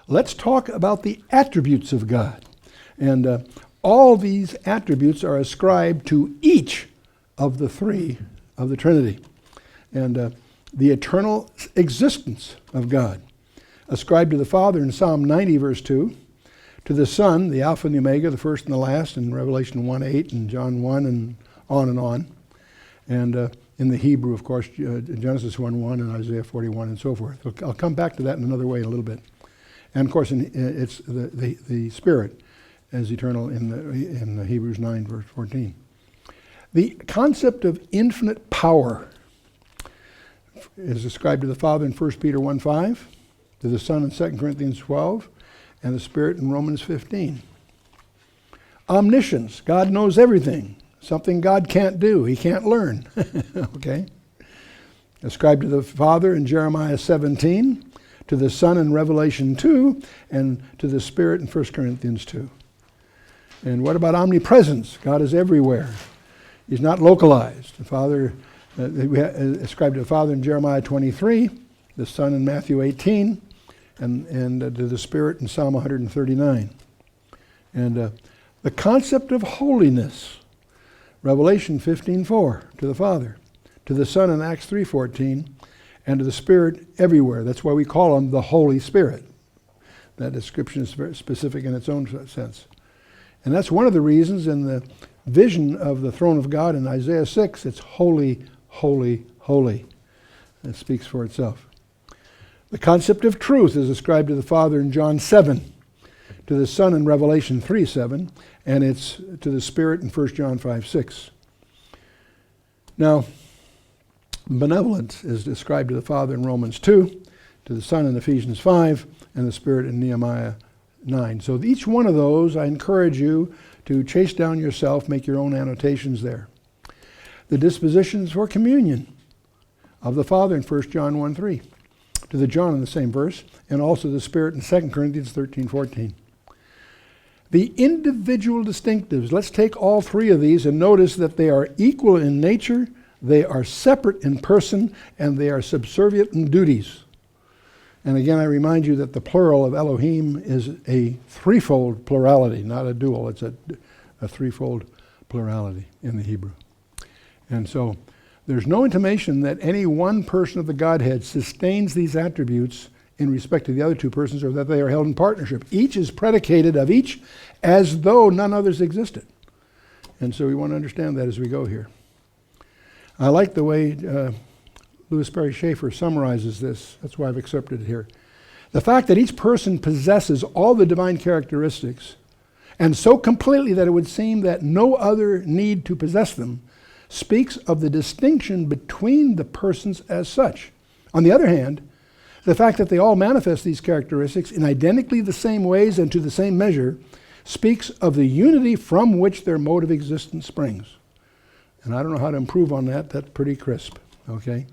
let's talk about the attributes of God. And all these attributes are ascribed to each of the three of the Trinity. And the eternal existence of God, ascribed to the Father in Psalm 90, verse 2, to the Son, the Alpha and the Omega, the first and the last, in Revelation 1:8 and John 1 and on. And in the Hebrew, of course, Genesis 1:1 and Isaiah 41 and so forth. I'll come back to that in another way in a little bit. And of course, it's the Spirit as eternal in the Hebrews 9, verse 14. The concept of infinite power is ascribed to the Father in 1 Peter 1:5, to the Son in 2 Corinthians 12, and the Spirit in Romans 15. Omniscience, God knows everything. Something God can't do, he can't learn. Okay? Ascribed to the Father in Jeremiah 17, to the Son in Revelation 2, and to the Spirit in 1 Corinthians 2. And what about omnipresence? God is everywhere. He's not localized. The Father, ascribed to the Father in Jeremiah 23, the Son in Matthew 18, and to the Spirit in Psalm 139. And the concept of holiness, Revelation 15:4, to the Father, to the Son in Acts 3:14, and to the Spirit everywhere. That's why we call him the Holy Spirit. That description is very specific in its own sense. And that's one of the reasons in the vision of the throne of God in Isaiah 6, it's holy, holy, holy. It speaks for itself. The concept of truth is ascribed to the Father in John 7, to the Son in Revelation 3:7, and it's to the Spirit in 1 John 5:6. Now, benevolence is described to the Father in Romans 2, to the Son in Ephesians 5, and the Spirit in Nehemiah 9. So each one of those, I encourage you to chase down yourself, make your own annotations there. The dispositions for communion of the Father in 1 John 1:3, to the John in the same verse, and also the Spirit in 2 Corinthians 13:14. The individual distinctives, let's take all three of these and notice that they are equal in nature, they are separate in person, and they are subservient in duties. And again, I remind you that the plural of Elohim is a threefold plurality, not a dual. It's a threefold plurality in the Hebrew. And so there's no intimation that any one person of the Godhead sustains these attributes in respect to the other two persons, or that they are held in partnership. Each is predicated of each as though none others existed. And so we want to understand that as we go here. I like the way Louis Perry Schaeffer summarizes this. That's why I've accepted it here. The fact that each person possesses all the divine characteristics, and so completely that it would seem that no other need to possess them, speaks of the distinction between the persons as such. On the other hand, the fact that they all manifest these characteristics in identically the same ways and to the same measure speaks of the unity from which their mode of existence springs. And I don't know how to improve on that. That's pretty crisp, okay?